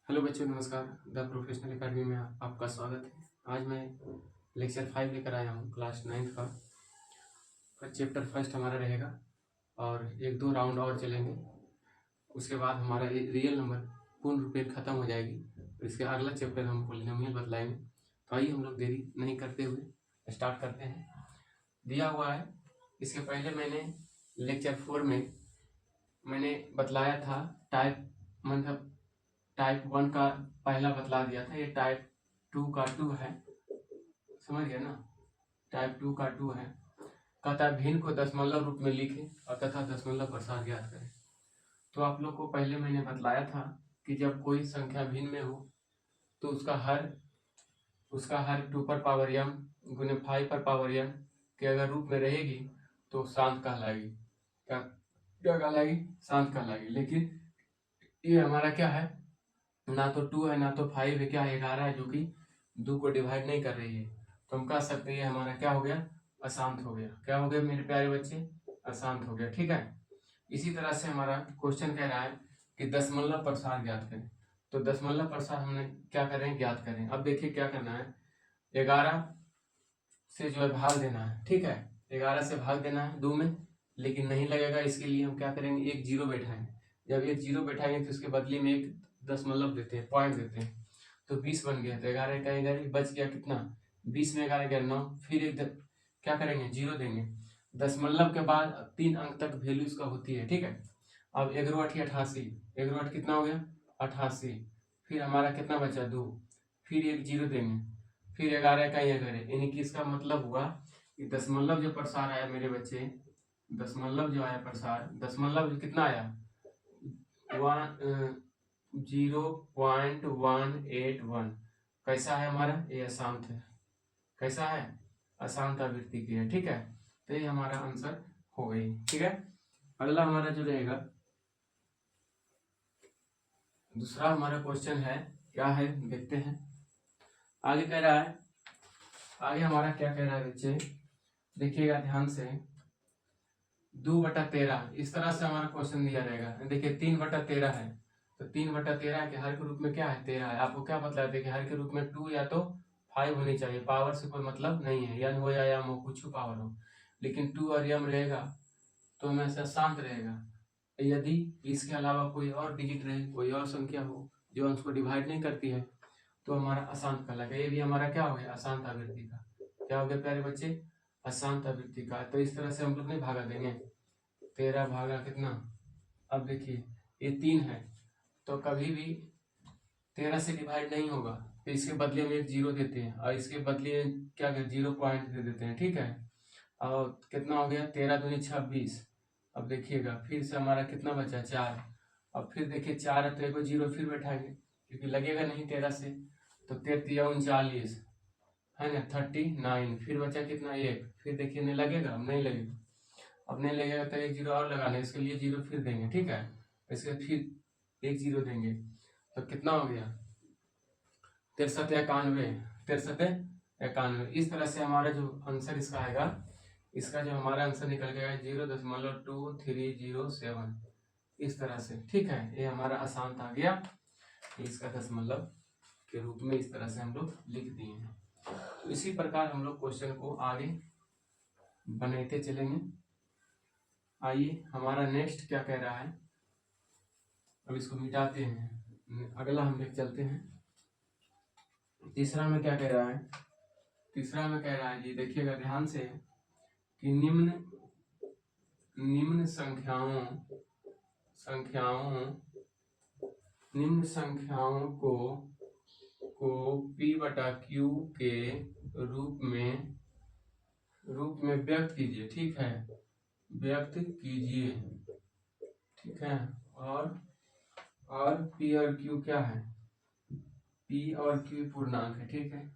Hello बच्चों, नमस्कार। The professional academy में आपका स्वागत है। आज मैं लेक्चर 5 लेकर आया हूँ क्लास 9th का चैप्टर फर्स्ट हमारा रहेगा और एक दो राउंड और चलेंगे। उसके बाद हमारा रियल नंबर पूर्ण रूप में ख़त्म हो जाएगी। तो इसके अगला चैप्टर हम पॉलिनोमियल बतलाएंगे। तो आइए हम लोग देरी नहीं करते हुए स्टार्ट करते हैं। दिया हुआ है, इसके पहले मैंने लेक्चर 4 में मैंने बतलाया था टाइप 1 का पहला बतला दिया था। ये टाइप 2 का 2 है, समझ गया ना। टाइप 2 का 2 है। कहता है भिन्न को दशमलव रूप में लिखें और तथा दशमलव प्रसार ज्ञात करें। तो आप लोग को पहले मैंने बतलाया था कि जब कोई संख्या भिन्न में हो तो उसका हर 2 पर पावर m गुने 5 पर पावर m के अगर रूप में रहेगी तो शांत कहलाएगी। क्या क्या कहलाएगी? शांत कहलाएगी। लेकिन ये हमारा क्या है, ना तो 2 है ना तो 5 है, क्या है 11 है, जो कि 2 को डिवाइड नहीं कर रही है। तो हम कह सकते हैं ये हमारा क्या हो गया, अशांत हो गया। क्या हो गया मेरे प्यारे बच्चे? अशांत हो गया। ठीक है। इसी तरह से हमारा क्वेश्चन कह रहा है कि दशमलव प्रसार ज्ञात करें। तो दशमलव प्रसार हमने क्या करें, ज्ञात करें। अब देखिए क्या करना है, 11 से जो है भाग देना है। ठीक है, 11 से भाग देना है 2 में, लेकिन नहीं लगेगा। इसके लिए हम क्या करेंगे, एक जीरो बैठाएंगे। जब एक जीरो बैठाएंगे तो उसके बदले में एक दशमलव देते हैं, पॉइंट देते हैं। तो 20 बन गया। तो 11 का 11 बच गया कितना, 20 में 11 गया 9। फिर क्या करेंगे, जीरो देंगे। दशमलव के बाद 3 अंक तक वैल्यू इसका होती है। ठीक है। अब 1 88, 1 कितना हो गया, 88। फिर हमारा कितना बचा, 2। फिर एक जीरो देंगे, फिर 11 का 11। यानी कि इसका मतलब हुआ कि दशमलव जो प्रसार आया मेरे बच्चे, दशमलव जो आया प्रसार, दशमलव कितना आया, 0.181। कैसा है हमारा, ये अशांत है। कैसा है, अशांत आवृत्ति की है। ठीक है। तो ये हमारा आंसर हो गई। ठीक है। अगला हमारा जो रहेगा, दूसरा हमारा क्वेश्चन है, क्या है देखते हैं। आगे कह रहा है, आगे हमारा क्या कह रहा है बच्चे, देखिएगा ध्यान से। 2/13 इस तरह से हमारा क्वेश्चन दिया रहेगा। देखिए 3/13 है, तो 3/13 के हर के रूप में क्या है, 13 है। आपको क्या बतलाते हैं कि हर के रूप में 2 या तो 5 होनी चाहिए। पावर से कोई मतलब नहीं है, यन हो या यम हो, कुछ पावर हो, लेकिन 2 और यम रहेगा तो हमेशा शांत रहेगा। यदि इसके अलावा कोई और डिजिट रहे, कोई और संख्या हो जो अंश को डिवाइड नहीं करती है, तो हमारा अशांत कहलाएगा। ये भी हमारा क्या हो गया, अशांत आवृत्ति का। क्या हो गया प्यारे बच्चे, अशांत आवृत्ति का। तो इस तरह से हम लोग नहीं भागा देंगे। 13 भागा कितना, अब देखिए ये 3 है, तो कभी भी 13 से डिवाइड नहीं होगा। तो इसके बदले में एक जीरो देते हैं और इसके बदले में क्या 0 पॉइंट दे देते हैं। ठीक है। और कितना हो गया, 13 दूनी 26। अब देखिएगा फिर से हमारा कितना बचा, 4। अब फिर देखिए 4 है तो एक जीरो फिर बैठाएंगे, क्योंकि लगेगा नहीं 13 से। तो 13 39 है ना, 39। फिर बचा कितना, 1। फिर देखिए नहीं लगेगा, अब नहीं लगेगा। अब नहीं लगेगा तो एक जीरो और लगाना है, इसके लिए जीरो फिर देंगे। ठीक है। इसके फिर एक जीरो देंगे, तो कितना हो गया, 63 91। इस तरह से हमारा जो आंसर इसका आएगा, इसका जो हमारा आंसर निकल गया 0.2307 इस तरह से। ठीक है। ये हमारा अशांत आ गया, इसका दशमलव के रूप में इस तरह से हम लोग लिख दिए हैं। तो इसी प्रकार हम लोग क्वेश्चन को आगे बनाते चलेंगे। आइए हमारा नेक्स्ट क्या कह रहा है, अब इसको मिटाते हैं, अगला हम लेके चलते हैं। तीसरा में क्या कह रहा है, तीसरा में कह रहा है जी, देखिएगा ध्यान से कि निम्न संख्याओं को p/q के रूप में व्यक्त कीजिए। ठीक है, व्यक्त कीजिए। ठीक है। और p और q क्या है, p और q पूर्णांक है। ठीक है,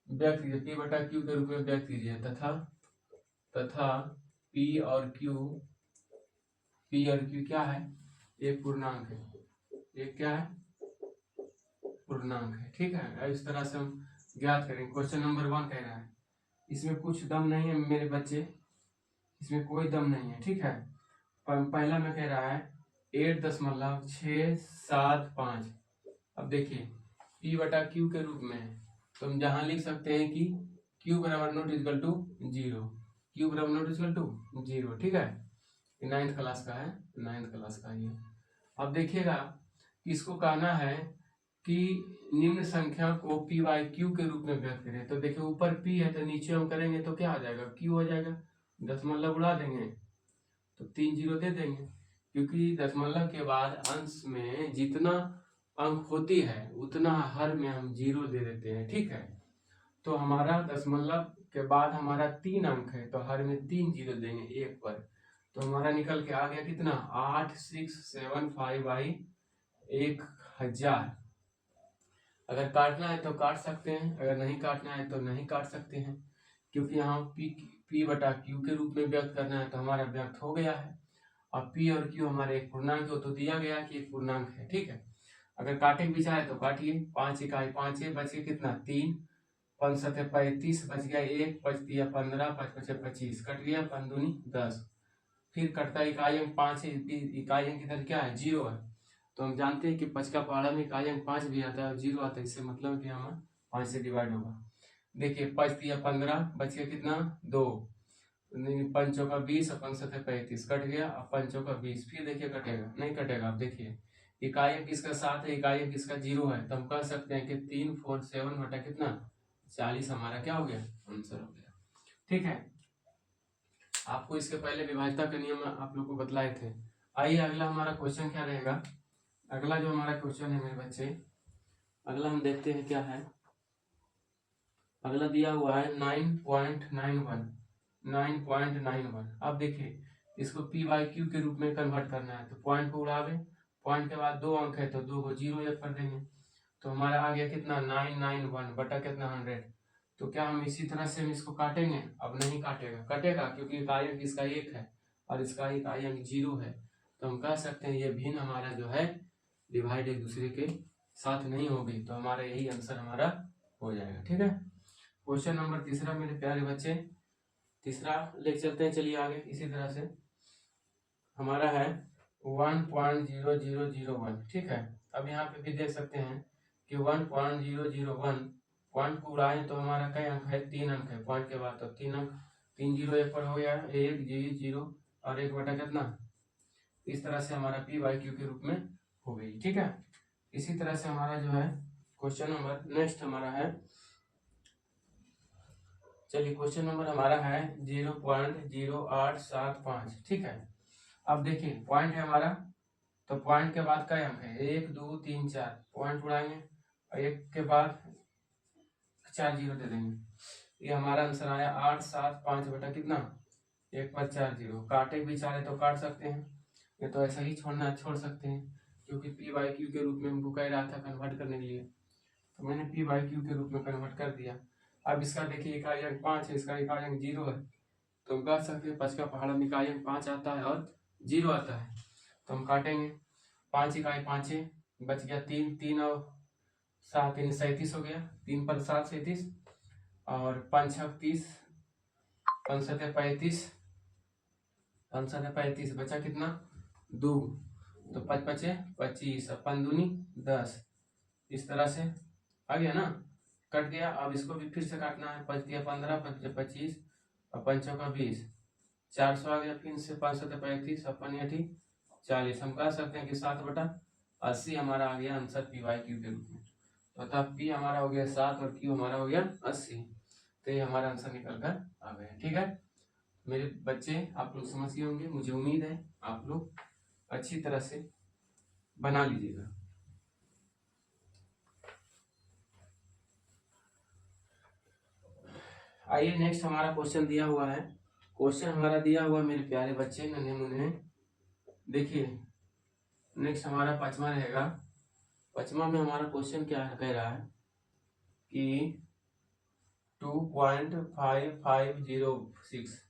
व्यक्त कीजिए, p/q के रूप में व्यक्त कीजिए। तथा p और q क्या है, एक पूर्णांक है। एक क्या है, पूर्णांक है। ठीक है। इस तरह से हम ज्ञात करेंगे। क्वेश्चन नंबर 1 कह रहा है, इसमें कुछ दम नहीं है मेरे बच्चे, इसमें कोई दम नहीं है। ठीक है। पहला में कह रहा है 8.675 अब देखिए P बटा Q के रूप में है, तो हम जहाँ लिख सकते हैं कि Q बराबर नॉट इक्वल टू 0, Q बराबर नॉट इक्वल टू 0, ठीक है। 9th क्लास का है, 9th क्लास का ये। अब देखिएगा इसको कहना है कि निम्न संख्या को P बाई Q के रूप में व्यक्त करें। तो देखिए ऊपर P है तो नीचे हम करेंगे तो क्या आ जाएगा, Q हो जाएगा। दशमलव उड़ा देंगे तो 3 जीरो दे देंगे, क्योंकि दशमलव के बाद अंश में जितना अंक होती है उतना हर में हम 0 दे देते हैं, ठीक है। तो हमारा दशमलव के बाद हमारा 3 अंक है तो हर में 3 जीरो देंगे एक पर, तो हमारा निकल के आ गया कितना 8675 बाई 1000। अगर काटना है तो काट सकते हैं, अगर नहीं काटना है तो नहीं काट सकते हैं, क्योंकि यहाँ P बटा Q के रूप में व्यक्त करना है तो हमारा व्यक्त हो गया है। अब P और Q हमारे एक पूर्णांक हो तो दिया गया कि एक पूर्णांक है, ठीक है। अगर काटे के विचार है तो काटिए, 5 इकाई 5 है, बच गया कितना 3, 5 सते 35, बच गया 1, 5 दिया 15, 5 पचे 25, कट गया 5 दूनी 10। फिर कटता इकाई अंक 5 है, इकाई अंक इधर क्या है 0 है, तो हम जानते हैं कि 5 का पहाड़ा में इकाई अंक 5 भी आता है और 0 आता है, इससे मतलब कि हमारा 5 से डिवाइड होगा। देखिए 5 दिया 15, बच गया कितना 2, 5 चौका 20 और 5 सते 35, कट गया, अब 5 चौका 20, फिर देखिए कटेगा नहीं कटेगा। अब देखिए इकाई अंक किसका 7 है, इकाई अंक किसका 0 है, तो हम कह सकते हैं कि 3 4 7 बटा कितना 40 हमारा क्या हो गया आंसर हो गया, ठीक है। आपको इसके पहले विभाज्यता के नियम आप लोग को बतलाए थे। आइए अगला हमारा क्वेश्चन क्या रहेगा। अगला जो हमारा क्वेश्चन है मेरे बच्चे, अगला हम देखते हैं क्या है। अगला दिया हुआ है 9.91। अब देखिए इसको P बाई Q के रूप में कन्वर्ट करना है, तो पॉइंट को उड़ावे, पॉइंट के बाद 2 अंक है तो 2 को 0 एक कर देंगे, तो हमारा आ गया कितना 991 बटा कितना 100। तो क्या हम इसी तरह से हम इसको काटेंगे, अब नहीं काटेगा, कटेगा क्योंकि इकाई अंक इसका 1 है और इसका इकाई अंक 0 है, तो हम कह सकते हैं ये भिन्न हमारा जो है डिवाइड एक दूसरे के साथ नहीं होगी, तो हमारा यही आंसर हमारा हो जाएगा, ठीक है। क्वेश्चन नंबर तीसरा मेरे प्यारे बच्चे, तीसरा ले चलते हैं, चलिए आगे। इसी तरह से हमारा है 1.0001, ठीक है। अब यहाँ पे भी देख सकते हैं कि 1.001 पॉइंट को उड़ाए तो हमारा कई अंक है 3 अंक है, पॉइंट के बाद तो 3 अंक, 3 जीरो एक पर हो गया 1 0 और 1 बटा कितना, इस तरह से हमारा P बाई Q के रूप में हो गई, ठीक है। इसी तरह से हमारा जो है क्वेश्चन नंबर नेक्स्ट हमारा है, चलिए क्वेश्चन नंबर हमारा है 0.0875, ठीक है। अब देखिए पॉइंट है हमारा, तो पॉइंट के बाद कई अंक है 1 2 3 4, पॉइंट उड़ाएंगे और 1 के बाद 4 जीरो दे देंगे, ये हमारा आंसर आया 875 बटा कितना 1 पर 4 जीरो। काटे भी चाहे तो काट सकते हैं, ये तो ऐसा ही छोड़ना छोड़ सकते हैं, क्योंकि P बाई Q के रूप में हमको कह रहा था कन्वर्ट करने के लिए, तो मैंने P बाई Q के रूप में कन्वर्ट कर दिया। अब इसका देखिए इकाई अंक 5 है, इसका इकाई अंक 0 है, तो हम कह सकते हैं 5 का पहाड़ा में इकाई अंक 5 आता है और 0 आता है, तो हम काटेंगे 5 इकाई 5 है, बच गया 3, 3 और 7 37 हो गया, 3 पर 7 37 और 5 6 30, 5 7 35, 5 7 35, बचा कितना 2, तो 5 5 25 और 5 दूनी 10, इस तरह से आ गया ना, कट गया। अब इसको भी फिर से काटना है, 5 दिया 15, 5 25 और 5 चौका 20, 400 आ गया, फिर से 5 7 35 और 5 8 40, हम कह सकते हैं कि 7 बटा 80 हमारा आ गया आंसर P बाई Q के रूप में। तो अतः P हमारा हो गया 7 और Q हमारा हो गया 80, तो ये हमारा आंसर निकल कर आ गया, ठीक है। मेरे बच्चे आप लोग समझ गए होंगे, मुझे उम्मीद है आप लोग अच्छी तरह से बना लीजिएगा। आइए नेक्स्ट हमारा क्वेश्चन दिया हुआ है, क्वेश्चन हमारा दिया हुआ मेरे प्यारे बच्चे नन्हे मुन्ने, देखिए नेक्स्ट हमारा 5वां रहेगा। 5वां में हमारा क्वेश्चन क्या कह रहा है कि 2.5506,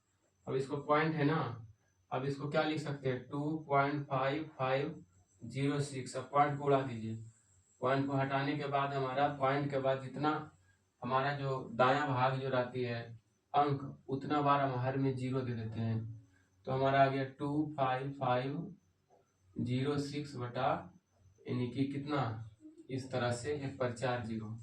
अब इसको पॉइंट है ना, अब इसको क्या लिख सकते हैं 2.5506, अब पॉइंट को उड़ा दीजिए, पॉइंट को हटाने के बाद हमारा पॉइंट के बाद जितना हमारा जो दायां भाग जो रहती है अंक, उतना बार हम हर में 0 दे देते हैं, तो हमारा आ गया 25506 बटा यानी कि कितना इस तरह से 1 पर 4 जीरो।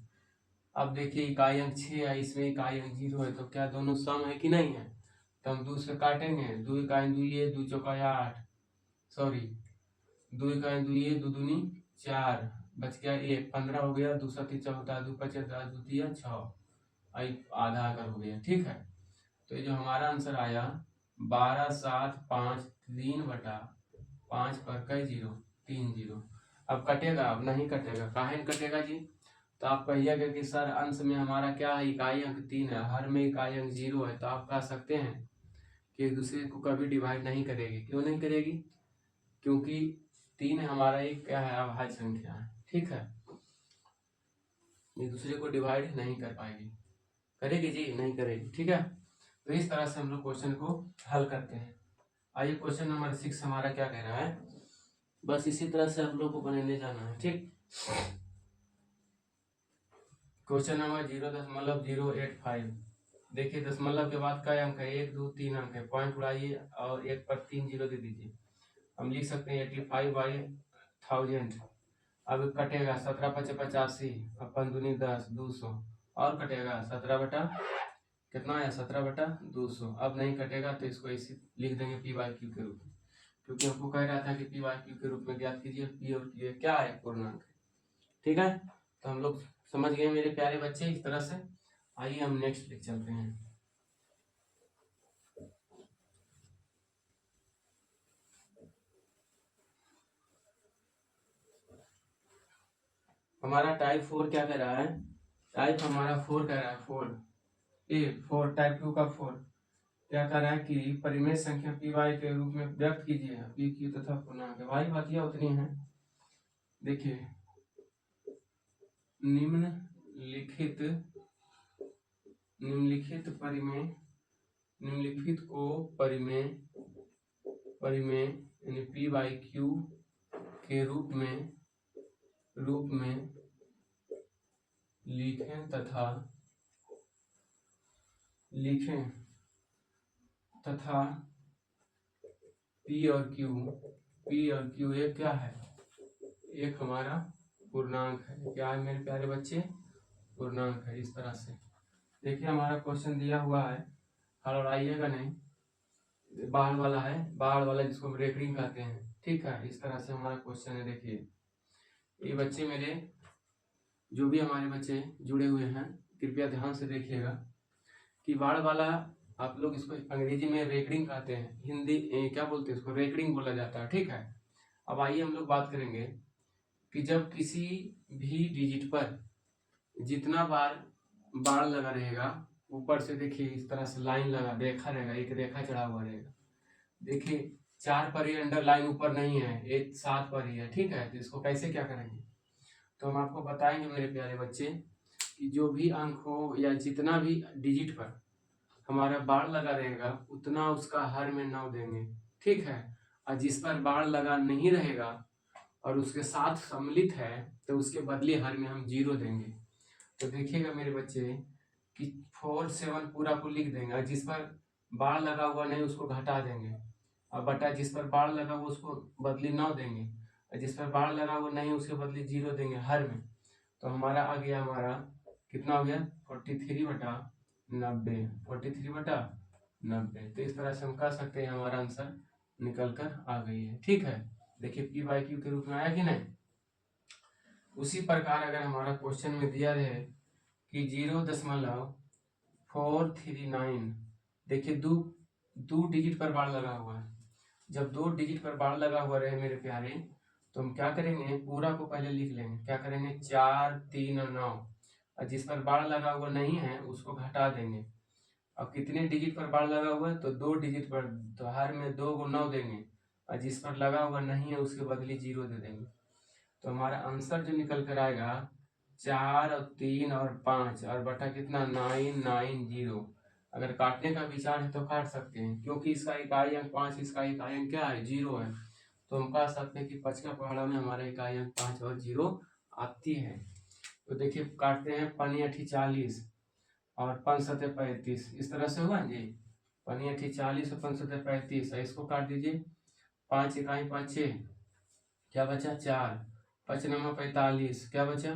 अब देखिए इकाई अंक 6 है, इसमें इकाई अंक 0 है, तो क्या दोनों सम है कि नहीं है? तो हम 2 से काटेंगे, 2 इकाई 2 ये 2 चौका 8, सॉरी 2 इकाई 2 ये 2 दूनी 4, बच गया 1, 15 हो गया, 2 7 14, 2 5 10, 2 3 6, आधा आकर हो गया। ठीक है, तो ये जो हमारा आंसर आया 12 7 5 3 बटा 5 पर कई जीरो? 3 जीरो। अब कटेगा? अब नहीं कटेगा। काहे नहीं कटेगा जी? तो आप कहिएगा कि सर अंश में हमारा क्या है, इकाई अंक 3 है, हर में इकाई अंक 0 है, तो आप कह सकते हैं कि एक दूसरे को कभी डिवाइड नहीं करेगी। क्यों नहीं करेगी? क्योंकि 3 हमारा एक क्या है, अभाज्य संख्या है। ठीक है, एक दूसरे को डिवाइड नहीं कर पाएगी। करेगी जी? नहीं करेगी। ठीक है, तो इस तरह से हम लोग क्वेश्चन को हल करते हैं। आइए क्वेश्चन नंबर 6 हमारा क्या कह रहा है, बस इसी तरह से हम लोग को बनाने जाना है। ठीक, क्वेश्चन नंबर 0.085। देखिए दशमलव के बाद कई अंक है, 1 2 3 अंक है, पॉइंट उड़ाइए और 1 पर 3 जीरो दे दीजिए। हम लिख सकते हैं 85/1000। अब कटेगा 17 5 85, अपन दूनी 10, 200 और कटेगा 17 बटा कितना आया, 17/200। अब नहीं कटेगा तो इसको इसी लिख देंगे P/Q के रूप में, क्योंकि हमको कह रहा था कि P/Q के रूप में ज्ञात कीजिए। P और Q क्या है, पूर्णांक है। ठीक है, तो हम लोग समझ गए मेरे प्यारे बच्चे इस तरह से। आइए हम नेक्स्ट लिख चलते हैं। हमारा टाइप 4 क्या कह रहा है, टाइप हमारा 4 कह रहा है, 4 टाइप 2 का 4 क्या कह रहा है कि परिमेय संख्या पी वाई के रूप में व्यक्त कीजिए। पी क्यू तथा पूर्णांक वाई बातियां उतनी हैं। देखिए निम्नलिखित को परिमेय यानी पी बाई क्यू के रूप में लिखें तथा पी और क्यू एक क्या है, एक हमारा पूर्णांक है। क्या है मेरे प्यारे बच्चे, पूर्णांक है। इस तरह से देखिए हमारा क्वेश्चन दिया हुआ है, हड़बड़ाइएगा नहीं, बाढ़ वाला है, बाढ़ वाला जिसको हम रेकरिंग कहते हैं। ठीक है, इस तरह से हमारा क्वेश्चन है। देखिए ये बच्चे मेरे, जो भी हमारे बच्चे जुड़े हुए हैं, कृपया ध्यान से देखिएगा कि बाढ़ वाला आप लोग इसको अंग्रेजी में रेकरिंग कहते हैं, हिंदी क्या बोलते हैं इसको, रेकरिंग बोला जाता है। ठीक है, अब आइए हम लोग बात करेंगे कि जब किसी भी डिजिट पर जितना बार बाढ़ लगा रहेगा, ऊपर से देखिए इस तरह से लाइन लगा, रेखा रहेगा, एक रेखा चढ़ा हुआ रहेगा। देखिए 4 पर ही अंडरलाइन ऊपर नहीं है, एक 7 पर ही है। ठीक है, तो इसको कैसे क्या करेंगे, तो हम आपको बताएंगे मेरे प्यारे बच्चे कि जो भी अंक हो या जितना भी डिजिट पर हमारा बाढ़ लगा रहेगा, उतना उसका हर में 9 देंगे। ठीक है, और जिस पर बाढ़ लगा नहीं रहेगा और उसके साथ सम्मिलित है, तो उसके बदले हर में हम 0 देंगे। तो देखिएगा मेरे बच्चे कि 4 7 पूरा को लिख देंगे, और जिस पर बाढ़ लगा हुआ नहीं उसको घटा देंगे, और बटा जिस पर बाढ़ लगा हुआ उसको बदली 9 देंगे, और जिस पर बाढ़ लगा हुआ नहीं उसके बदले 0 देंगे हर में। तो हमारा आ गया, हमारा कितना हो गया, 43/90, 43/90। तो इस तरह से हम कह सकते हैं हमारा आंसर निकल कर आ गई है। ठीक है, देखिए P/Q के रूप में आया कि नहीं। उसी प्रकार अगर हमारा क्वेश्चन में दिया रहे कि 0.439, देखिए दो डिजिट पर बाढ़ लगा हुआ है। जब 2 डिजिट पर बाढ़ लगा हुआ रहे मेरे प्यारे, तो हम क्या करेंगे, पूरा को पहले लिख लेंगे। क्या करेंगे, 4 3 और 9, और जिस पर बाढ़ लगा हुआ नहीं है उसको घटा देंगे। अब कितने डिजिट पर बाढ़ लगा हुआ है, तो 2 डिजिट पर, तो हर में 2 को 9 देंगे, और जिस पर लगा हुआ नहीं है उसके बदले 0 दे देंगे। तो हमारा आंसर जो निकल कर आएगा 4 और 3 और 5 और बटा कितना 990। अगर काटने का विचार है तो काट सकते हैं, क्योंकि इसका इकाई अंक 5, इसका इकाई अंक क्या है, 0 है। तो हम कह सकते हैं कि 5 का पहाड़ा में हमारा इकाई अंक 5 और 0 आती है। तो देखिए काटते हैं, 5 8 40 और 5 7 35, इस तरह से हुआ जी, 5 8 40 और 5 7 35। इसको काट दीजिए, 5 इकाई 5 6, क्या बचा 4, 5 9 45, क्या बचा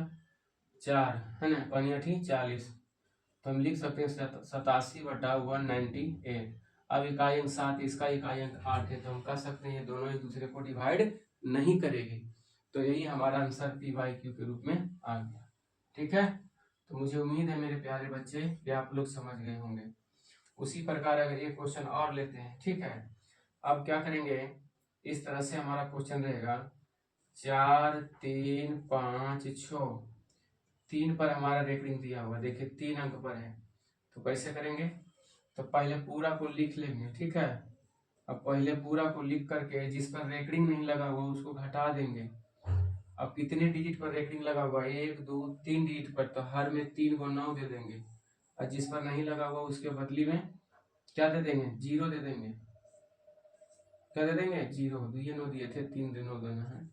4 है ना, 5 40, तो हम लिख सकते हैं 87/198। अब इकाई अंक 7, इसका इकाई अंक 8 है, तो हम कह सकते हैं ये दोनों एक दूसरे को डिवाइड नहीं करेगी, तो यही हमारा आंसर P/Q के रूप में आ गया। ठीक है, तो मुझे उम्मीद है मेरे प्यारे बच्चे कि आप लोग समझ गए होंगे। उसी प्रकार अगर एक क्वेश्चन और लेते हैं, ठीक है। अब क्या करेंगे, इस तरह से हमारा क्वेश्चन रहेगा 4 3 5 6, 3 पर हमारा रेकरिंग दिया हुआ, देखिए 3 अंक पर है, तो कैसे करेंगे, तो पहले पूरा को लिख लेंगे, ठीक है। अब पहले पूरा को लिख करके जिस पर रेकरिंग नहीं लगा हुआ उसको घटा देंगे। अब कितने डिजिट पर रेकरिंग लगा हुआ, 1 2 3 डिजिट पर, तो हर में 3 को 9 दे देंगे, और जिस पर नहीं लगा हुआ उसके बदली में क्या दे देंगे, 0 दे देंगे। क्या दे देंगे, 0। ये 9 दिए थे, 3 9 देना है,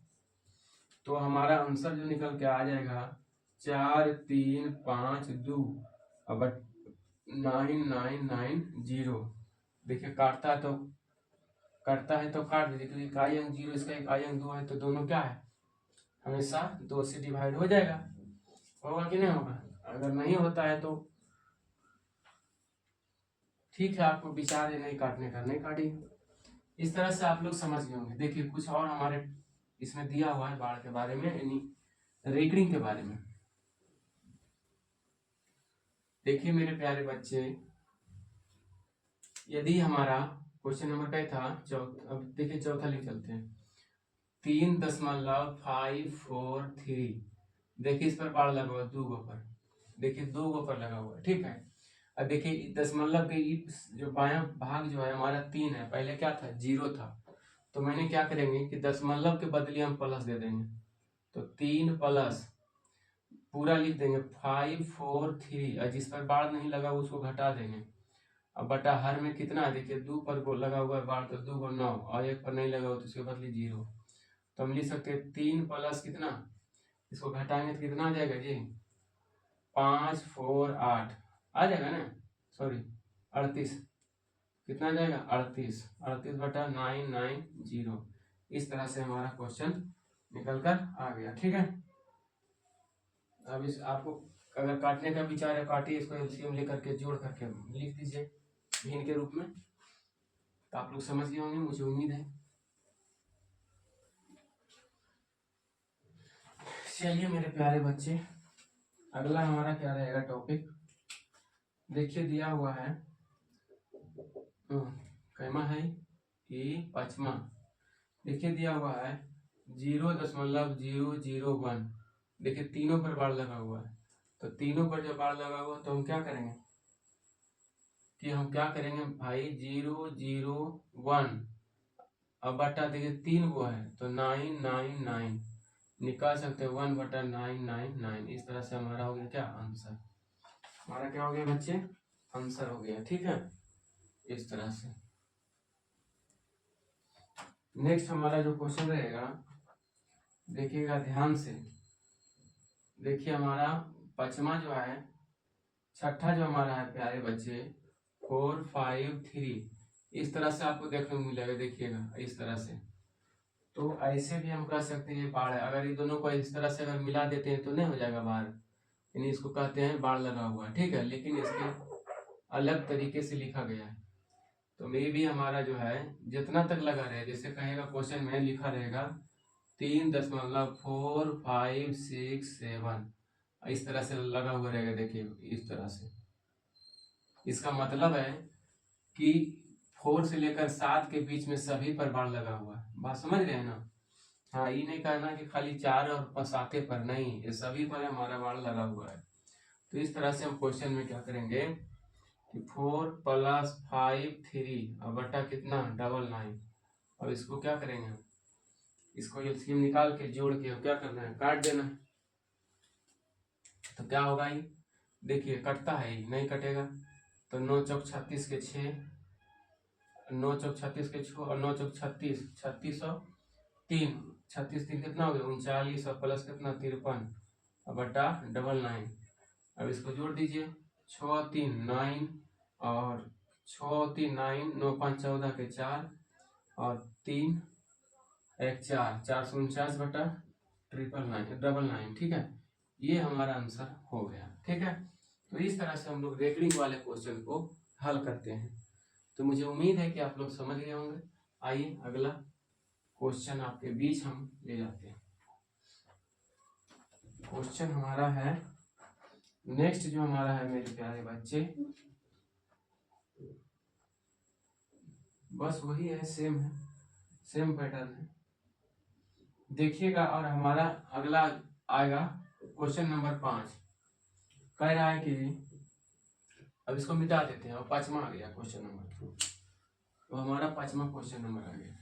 तो हमारा आंसर जो निकल के आ जाएगा 4 3 5 2 अब 9990। देखिए काटता है तो काट दीजिए, क्योंकि इकाई अंक 0, इसका इकाई अंक 2 है, तो दोनों क्या है, हमेशा 2 से डिवाइड हो जाएगा। होगा कि नहीं होगा, अगर नहीं होता है तो ठीक है, आपको विचार है नहीं काटने का, नहीं काटिए। इस तरह से आप लोग समझ गए होंगे। देखिए कुछ और हमारे इसमें दिया हुआ है बाढ़ के बारे में, यानी रेकरिंग के बारे में। देखिए मेरे प्यारे बच्चे, यदि हमारा क्वेश्चन नंबर क्या था, चौथा, अब देखिए चौथा लिख चलते हैं, 3.543। देखिए इस पर बाढ़ लगा हुआ 2 गो पर, देखिए 2 गो पर लगा हुआ है, ठीक है। अब देखिए दशमलव के जो बायां भाग जो है हमारा 3 है, पहले क्या था 0 था, तो मैंने क्या करेंगे कि दशमलव के बदले हम प्लस दे देंगे, तो 3 प्लस पूरा लिख देंगे 543, और जिस पर बाढ़ नहीं लगा उसको घटा देंगे। अब बटा हर में कितना है, देखिए 2 पर को लगा हुआ है बाढ़, तो 2 को 9, और 1 पर नहीं लगा हुआ तो उसके बदले 0, तो हम लिख सकते हैं 3 प्लस कितना, इसको घटाएंगे तो कितना आ जाएगा जी, 5 4 8 आ जाएगा ना, सॉरी 38, कितना आ जाएगा 38, 38/990। इस तरह से हमारा क्वेश्चन निकल कर आ गया, ठीक है। अब इस आपको अगर काटने का विचार है काटिए, इसको एलसीएम लेकर के जोड़ करके लिख दीजिए भिन्न के रूप में, तो आप लोग समझ गए होंगे, मुझे उम्मीद है। चलिए मेरे प्यारे बच्चे, अगला हमारा क्या रहेगा टॉपिक, देखिए दिया हुआ है कैमा है ये 5वां, देखिए दिया हुआ है 0.001, देखिए तीनों पर बाढ़ लगा हुआ है, तो तीनों पर जब बाढ़ लगा हुआ तो हम क्या करेंगे भाई 001, अब बटा देखिए 3 गो है तो 999 निकाल सकते हैं, 1/999। इस तरह से हमारा हो गया क्या आंसर, हमारा क्या हो गया बच्चे, आंसर हो गया, ठीक है। इस तरह से नेक्स्ट हमारा जो क्वेश्चन रहेगा, देखिएगा ध्यान से, देखिए हमारा 5वां जो है, छठा जो हमारा है प्यारे बच्चे 453, इस तरह से आपको देखने को मिलेगा, देखिएगा इस तरह से, तो ऐसे भी हम कह सकते हैं बाढ़ है। अगर ये दोनों को इस तरह से अगर मिला देते हैं तो नहीं हो जाएगा बाढ़, यानी इसको कहते हैं बाढ़ लगा हुआ, ठीक है, लेकिन इसके अलग तरीके से लिखा गया है, तो मे भी हमारा जो है जितना तक लगा रहे, जैसे कहेगा क्वेश्चन में लिखा रहेगा 3.4567, इस तरह से लगा हुआ रहेगा, देखिए इस तरह से, इसका मतलब है कि 4 से लेकर 7 के बीच में सभी पर बाढ़ लगा हुआ है, बात समझ रहे हैं ना। हाँ, ये नहीं कहना कि खाली 4 और 7 पर, नहीं, ये सभी पर हमारा बाढ़ लगा हुआ है। तो इस तरह से हम क्वेश्चन में क्या करेंगे कि 4 + 5 3 और बटा कितना 99, अब इसको क्या करेंगे हम, इसको एलसीएम निकाल के जोड़ के क्या करना है, काट देना है, तो क्या होगा ये, देखिए कटता है, नहीं कटेगा, तो 9 चौक 36 के 6, 9 चौक 36 के 6 और 9 चौक 36, 36 और 3, 36 3 कितना हो गया 39, और प्लस कितना 53 और बटा 99। अब इसको जोड़ दीजिए, 6 3 9 और 6 3 9, 9 5 14 के 4 और 3 1 4, 449 बटा 999, ठीक है। ये हमारा आंसर हो गया, ठीक है। तो इस तरह से हम लोग रेकरिंग वाले क्वेश्चन को हल करते हैं। तो मुझे उम्मीद है कि आप लोग समझ गए होंगे। आइए अगला क्वेश्चन आपके बीच हम ले जाते हैं। क्वेश्चन हमारा है नेक्स्ट, जो हमारा है मेरे प्यारे बच्चे, बस वही है, सेम पैटर्न है, देखिएगा। और हमारा अगला आएगा क्वेश्चन नंबर 5। कह रहा है कि, अब इसको मिटा देते हैं और 5वां आ गया क्वेश्चन नंबर। तो हमारा 5वां क्वेश्चन नंबर आ गया।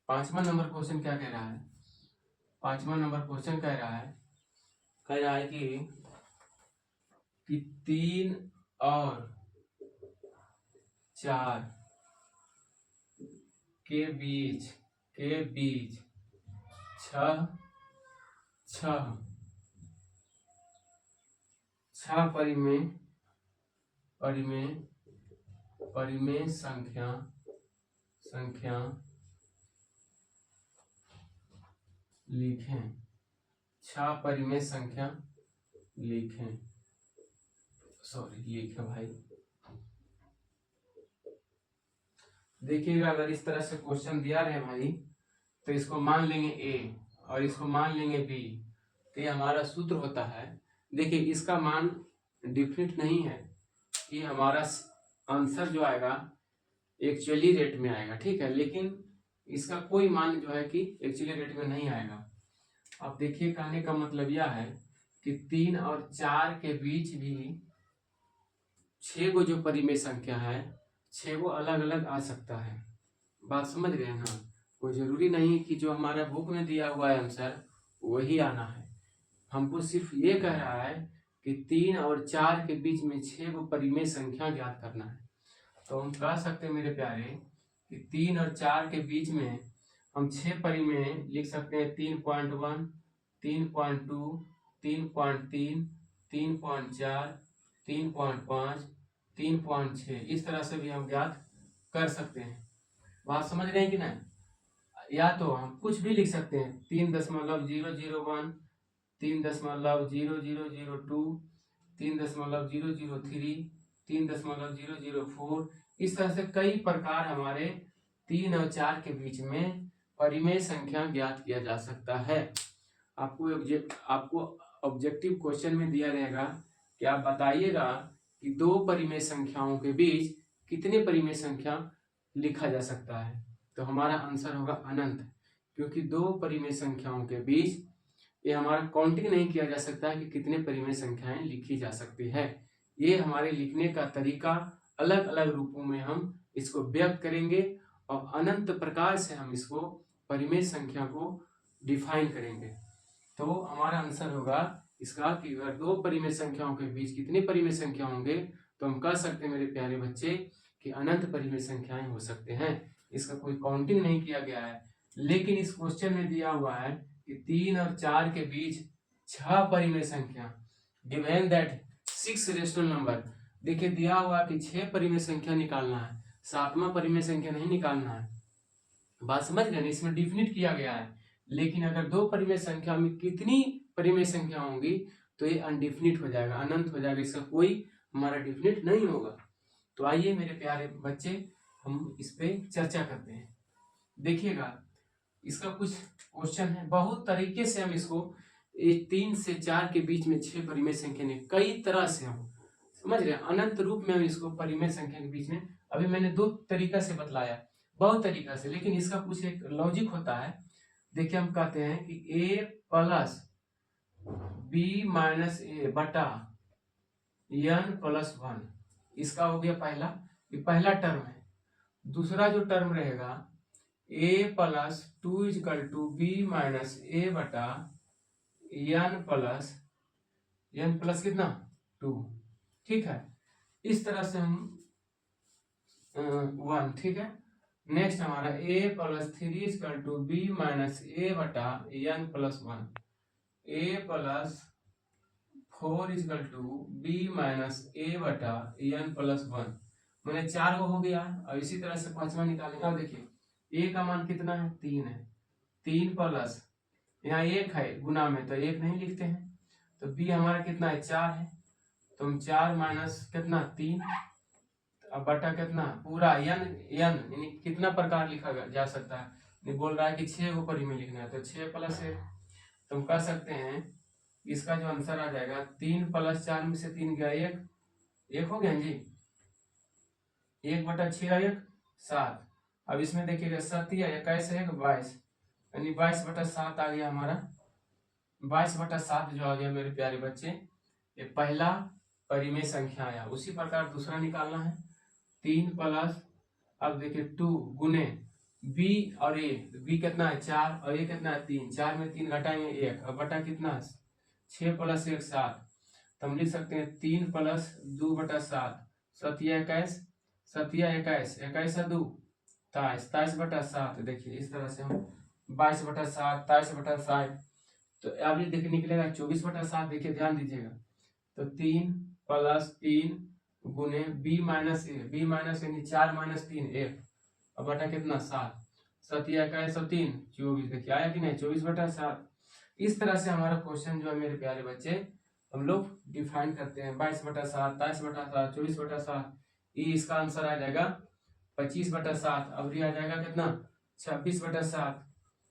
5वां नंबर क्वेश्चन क्या कह रहा है? 5वां नंबर क्वेश्चन कह रहा है कि 3 और 4 के बीच 6 परिमेय संख्या लिखें। 6 परिमेय संख्या लिखें भाई। देखिएगा, अगर इस तरह से क्वेश्चन दिया रहे भाई, तो इसको मान लेंगे A और इसको मान लेंगे B। तो ये हमारा सूत्र होता है। देखिए, इसका मान डिफिनिट नहीं है, ये हमारा आंसर जो आएगा एक्चुअली रेट में आएगा, ठीक है। लेकिन इसका कोई मान जो है कि एक्चुअली रेट में नहीं आएगा। अब देखिए, कहने का मतलब यह है कि 3 और 4 के बीच भी 6 गो जो परिमेय संख्या है, 6 गो अलग अलग आ सकता है। बात समझ गए ना? कोई जरूरी नहीं कि जो हमारा बुक में दिया हुआ है आंसर वही आना है। हमको सिर्फ ये कह रहा है कि 3 और 4 के बीच में 6 गो परिमेय संख्या ज्ञात करना है। तो हम कह सकते हैं मेरे प्यारे कि 3 और 4 के बीच में हम 6 परिमेय लिख सकते हैं। 3.1, 3.2, 3.3, 3.4, 3.5, 3.6, इस तरह से भी हम ज्ञात कर सकते हैं। बात समझ रहे हैं कि नहीं? या तो हम कुछ भी लिख सकते हैं, 3.001, 3.0002, 3.003, 3.004, इस तरह से कई प्रकार हमारे 3 और 4 के बीच में परिमेय संख्या ज्ञात किया जा सकता है। आपको ऑब्जेक्टिव क्वेश्चन में दिया रहेगा कि आप बताइएगा कि 2 परिमेय संख्याओं के बीच कितने परिमेय संख्या लिखा जा सकता है। तो हमारा आंसर होगा अनंत, क्योंकि 2 परिमेय संख्याओं के बीच ये हमारा काउंटिंग नहीं किया जा सकता है कि कितने परिमेय संख्याएं लिखी जा सकती है। ये हमारे लिखने का तरीका अलग अलग रूपों में हम इसको व्यक्त करेंगे और अनंत प्रकार से हम इसको परिमेय संख्या को डिफाइन करेंगे। तो हमारा आंसर होगा इसका कि अगर 2 परिमेय संख्याओं के बीच कितने परिमेय संख्या होंगे, तो हम कह सकते हैं मेरे प्यारे बच्चे कि अनंत परिमेय संख्याएं हो सकते हैं। इसका कोई काउंटिंग नहीं किया गया है, लेकिन इस क्वेश्चन में दिया हुआ है कि 3 और 4 के बीच 6 परिमेय संख्या, गिवन दैट 6 रेशनल नंबर। देखिए, दिया हुआ कि 6 परिमेय संख्या निकालना है, 7वां परिमेय संख्या नहीं निकालना है। बात समझ गए? इसमें डिफिनिट किया गया है, लेकिन अगर 2 परिमेय संख्या में कितनी परिमेय संख्या होंगी तो ये अनडिफिनिट हो जाएगा, अनंत हो जाएगा, इसका कोई हमारा डिफिनिट नहीं होगा। तो आइए मेरे प्यारे बच्चे, हम इस पे चर्चा करते हैं। देखिएगा, इसका कुछ क्वेश्चन है, बहुत तरीके से हम इसको 3 से 4 के बीच में 6 परिमेय संख्या ने कई तरह से हम समझ रहे हैं, अनंत रूप में हम इसको परिमेय संख्या के बीच में, अभी मैंने 2 तरीका से बतलाया, बहुत तरीका से, लेकिन इसका कुछ एक लॉजिक होता है। देखिए, हम कहते हैं कि a plus b minus A बटा n+1, इसका हो गया पहला, ये पहला टर्म है। दूसरा जो टर्म रहेगा a plus 2 = b minus A बटा n प्लस कितना 2, ठीक है। इस तरह से हम 1, ठीक है। नेक्स्ट हमारा a plus 3 = b minus A बटा n+1, a plus 4 = b minus A बटा n+1, मैंने 4 गो हो गया। और इसी तरह से 5वां निकालेंगे। देखिए, ए का मान कितना है 3 है, 3 प्लस यहाँ 1 है गुना में तो 1 नहीं लिखते हैं, तो बी हमारा कितना है 4 है, तो हम 4 माइनस कितना 3 अब बटा कितना पूरा यन यन यानी कितना प्रकार लिखा जा सकता है, नहीं बोल रहा है कि 6 को परिमेय लिखना है तो 6 प्लस 1, तो हम कह सकते हैं इसका जो आंसर आ जाएगा 3 प्लस 4 में से 3 गया 1, 1 हो गया जी, 1/6 1 7। अब इसमें देखिएगा 7 या 21 1 22 यानी 22/7 आ गया हमारा, 22/7 जो आ गया मेरे प्यारे बच्चे, ये पहला परिमेय संख्या आया। उसी प्रकार दूसरा निकालना है 3 प्लस अब देखिए 2 गुने बी और ए, बी कितना है 4 और ए कितना है 3, 4 में 3 घटाएंगे 1 और बटा कितना 6 प्लस 1 7, तो हम लिख सकते हैं 3 प्लस 2/7 7 21 7 21 21 2 23 23/7। देखिए इस तरह से हम 22/7 23/7, तो अब ये देखिए निकलेगा 24/7। देखिए ध्यान दीजिएगा, तो 3 प्लस 3 गुने बी माइनस ए, बी माइनस यानी 4 माइनस 3 1 और बटा कितना 7 7 21 और 3 24। देखिए आया कि नहीं 24/7। इस तरह से हमारा क्वेश्चन जो है मेरे प्यारे बच्चे हम लोग डिफाइन करते हैं 22/7 23/7 24/7, ये इसका आंसर आ जाएगा 25/7। अब ये आ जाएगा कितना 26/7।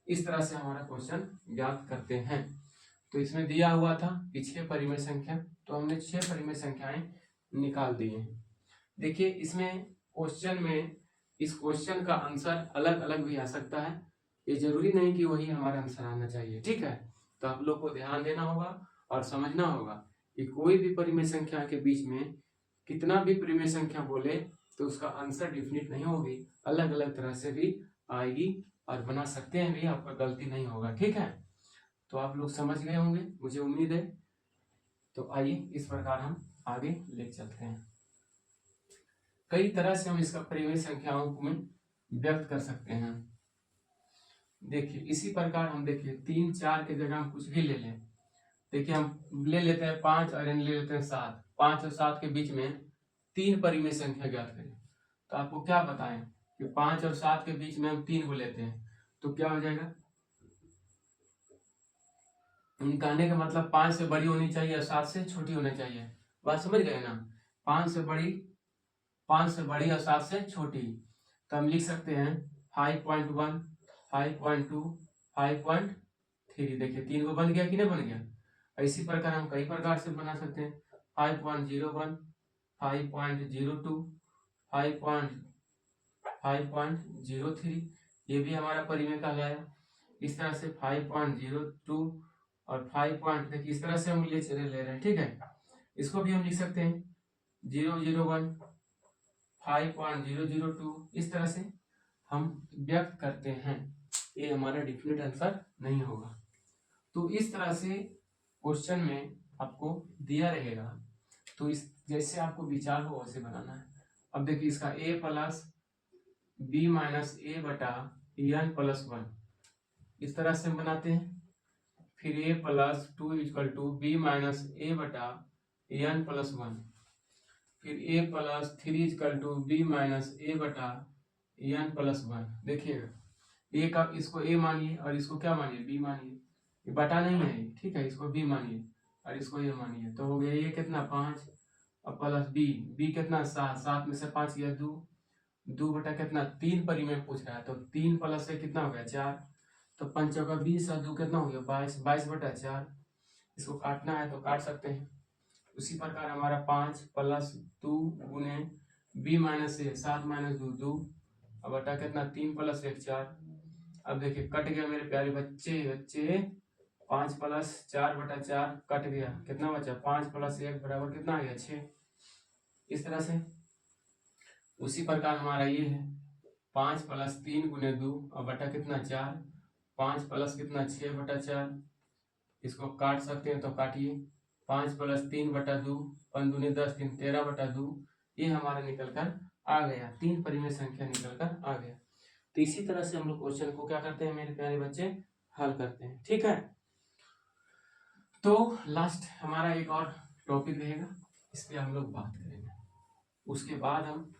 इस तरह से हमारा क्वेश्चन ज्ञात करते हैं। तो इसमें दिया हुआ था कि 6 परिमेय संख्या, तो हमने 6 परिमेय संख्याएं निकाल दी हैं। देखिए इसमें क्वेश्चन में इस क्वेश्चन का आंसर अलग अलग भी आ सकता है, ये जरूरी नहीं कि वही हमारा आंसर आना चाहिए, ठीक है। तो आप लोग को ध्यान देना होगा और समझना होगा कि कोई भी परिमेय संख्या के बीच में कितना भी परिमेय संख्या बोले तो उसका आंसर डिफिनिट नहीं होगी, अलग अलग तरह से भी आएगी और बना सकते हैं भी, आपका गलती नहीं होगा, ठीक है। तो आप लोग समझ गए होंगे मुझे उम्मीद है। तो आइए इस प्रकार हम आगे ले चलते हैं। कई तरह से हम इसका परिमेय संख्याओं में व्यक्त कर सकते हैं। देखिए इसी प्रकार हम देखिए 3 4 के जगह हम कुछ भी ले लें। देखिए हम ले लेते हैं 5 और ले लेते हैं 7, 5 और 7 के बीच में 3 परिमेय संख्या ज्ञात करें। तो आपको क्या बताएं कि 5 और 7 के बीच में हम 3 को लेते हैं तो क्या हो जाएगा, कहने का मतलब 5 से बड़ी होनी चाहिए और 7 से छोटी होनी चाहिए। बात समझ गए ना, 5 से बड़ी और 7 से छोटी। तो हम लिख सकते हैं 5.1 5.2 5.3। देखिए 3 को बन गया कि नहीं बन गया। इसी प्रकार हम कई प्रकार से बना सकते हैं 5.01 5.02 5.03, ये भी हमारा परिमेय कहलाया। इस तरह से 5.02 और 5 देखिए इस तरह से हम ले रहे हैं, ठीक है। इसको भी हम लिख सकते हैं 001 5.002, इस तरह से हम व्यक्त करते हैं। ये हमारा डिफिनिट आंसर नहीं होगा। तो इस तरह से क्वेश्चन में आपको दिया रहेगा, तो इस जैसे आपको विचार हो वैसे बनाना है। अब देखिए इसका a plus B minus A बटा एन प्लस 1, इस तरह से हम बनाते हैं। फिर a plus 2 equal to B minus A बटा एन प्लस 1, फिर a plus 3 equal to B minus A बटा एन प्लस 1। देखिएगा a का इसको a मानिए और इसको क्या मानिए b मानिए, ये बटा नहीं है, ठीक है। इसको b मानिए और इसको a मानिए, तो हो गया ये कितना 5 और प्लस b कितना 7, 7 में से 5 गया 2, 2 बटा कितना 3 परिमेय पूछ रहा है, तो 3 प्लस से कितना हो गया 4, तो 5 का 20 और 2 कितना हो गया 22, 22/4। इसको काटना है तो काट सकते हैं। उसी प्रकार हमारा 5 प्लस 2 गुने b माइनस ए 7 माइनस 2 2 और बटा कितना 3 प्लस 1 4। अब देखिए कट गया मेरे प्यारे बच्चे 5 प्लस 4/4 कट गया, कितना बचा 5 प्लस 1 बराबर कितना आ गया 6। इस तरह से उसी प्रकार हमारा ये है 5 प्लस 3 गुने 2 और बटा कितना 4, 5 प्लस कितना 6/4। इसको काट सकते हैं तो काटिए, 5 प्लस 3/2 5 दूनी 10 3 13/2, ये हमारा निकल कर आ गया, 3 परिमेय संख्या निकल कर आ गया। तो इसी तरह से हम लोग क्वेश्चन को क्या करते हैं मेरे प्यारे बच्चे, हल करते हैं, ठीक है। तो लास्ट हमारा एक और टॉपिक रहेगा, इस पे हम लोग बात करेंगे। उसके बाद हम